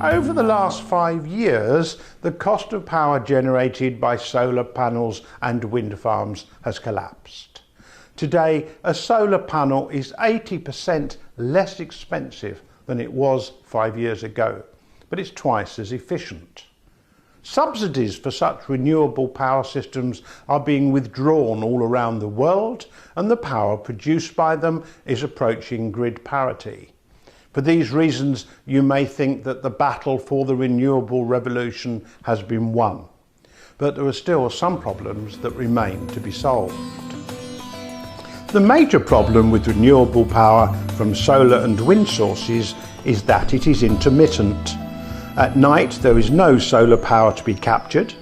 Over the last 5 years, the cost of power generated by solar panels and wind farms has collapsed. Today, a solar panel is 80% less expensive than it was 5 years ago, but it's twice as efficient. Subsidies for such renewable power systems are being withdrawn all around the world, and the power produced by them is approaching grid parity. For these reasons, you may think that the battle for the renewable revolution has been won, but there are still some problems that remain to be solved. The major problem with renewable power from solar and wind sources is that it is intermittent. At night there is no solar power to be captured,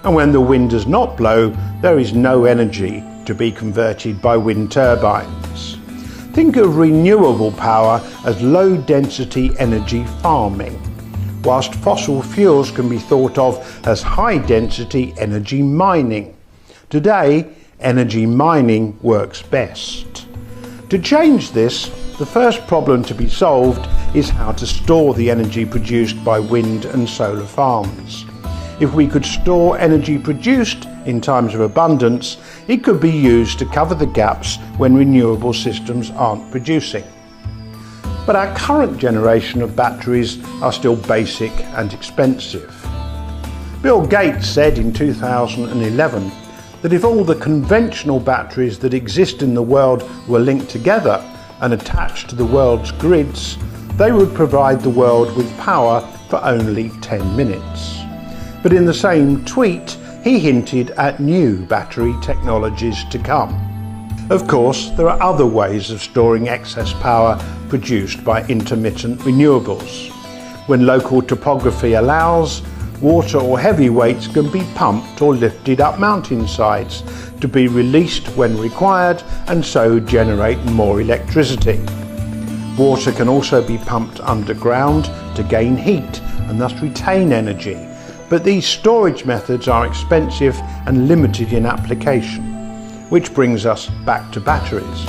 and when the wind does not blow, there is no energy to be converted by wind turbines. Think of renewable power as low-density energy farming, whilst fossil fuels can be thought of as high-density energy mining. Today, energy mining works best. To change this, the first problem to be solved is how to store the energy produced by wind and solar farms. If we could store energy produced in times of abundance, it could be used to cover the gaps when renewable systems aren't producing. But our current generation of batteries are still basic and expensive. Bill Gates said in 2011 that if all the conventional batteries that exist in the world were linked together and attached to the world's grids, they would provide the world with power for only 10 minutes. But in the same tweet, he hinted at new battery technologies to come. Of course, there are other ways of storing excess power produced by intermittent renewables. When local topography allows, water or heavy weights can be pumped or lifted up mountainsides to be released when required and so generate more electricity. Water can also be pumped underground to gain heat and thus retain energy. But these storage methods are expensive and limited in application, which brings us back to batteries.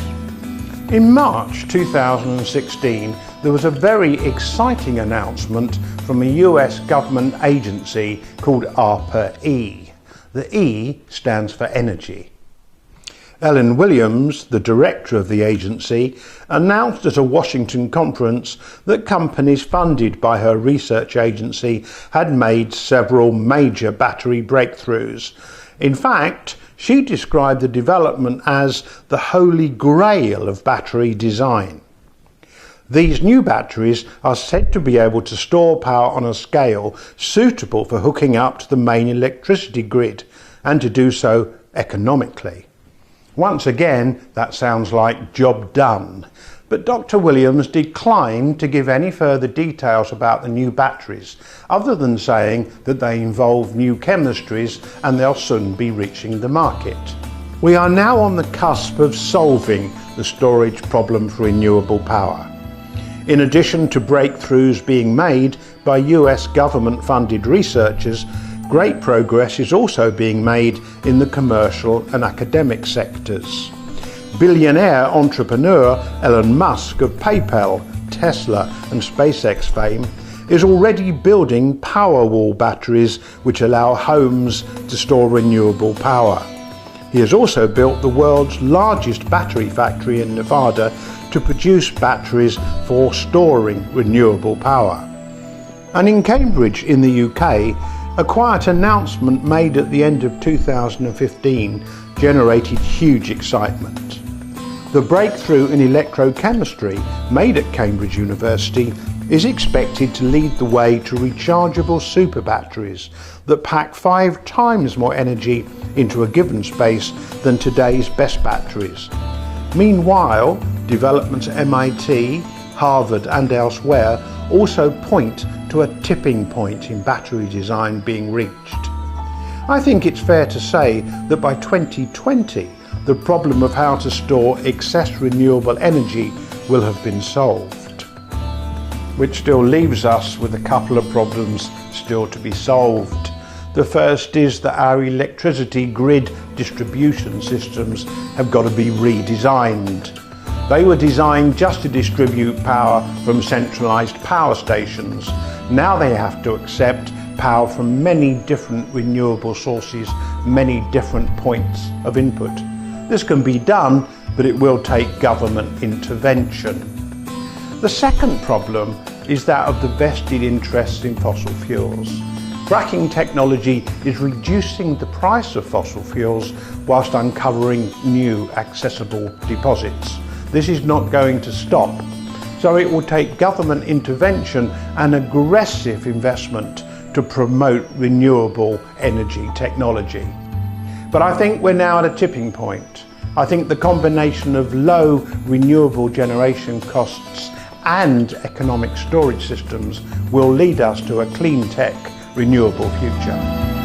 In March 2016, there was a very exciting announcement from a US government agency called ARPA-E. The E stands for energy. Ellen Williams, the director of the agency, announced at a Washington conference that companies funded by her research agency had made several major battery breakthroughs. In fact, she described the development as the holy grail of battery design. These new batteries are said to be able to store power on a scale suitable for hooking up to the main electricity grid, and to do so economically. Once again, that sounds like job done, but Dr. Williams declined to give any further details about the new batteries, other than saying that they involve new chemistries and they'll soon be reaching the market. We are now on the cusp of solving the storage problem for renewable power. In addition to breakthroughs being made by US government-funded researchers, great progress is also being made in the commercial and academic sectors. Billionaire entrepreneur Elon Musk of PayPal, Tesla and SpaceX fame is already building Powerwall batteries which allow homes to store renewable power. He has also built the world's largest battery factory in Nevada to produce batteries for storing renewable power. And in Cambridge in the UK, a quiet announcement made at the end of 2015 generated huge excitement. The breakthrough in electrochemistry made at Cambridge University is expected to lead the way to rechargeable super batteries that pack 5 times more energy into a given space than today's best batteries. Meanwhile, developments at MIT, Harvard and elsewhere also point to a tipping point in battery design being reached. I think it's fair to say that by 2020, the problem of how to store excess renewable energy will have been solved. Which still leaves us with a couple of problems still to be solved. The first is that our electricity grid distribution systems have got to be redesigned. They were designed just to distribute power from centralised power stations. Now they have to accept power from many different renewable sources, many different points of input. This can be done, but it will take government intervention. The second problem is that of the vested interests in fossil fuels. Fracking technology is reducing the price of fossil fuels whilst uncovering new accessible deposits. This is not going to stop, so it will take government intervention and aggressive investment to promote renewable energy technology. But I think we're now at a tipping point. I think the combination of low renewable generation costs and economic storage systems will lead us to a clean tech renewable future.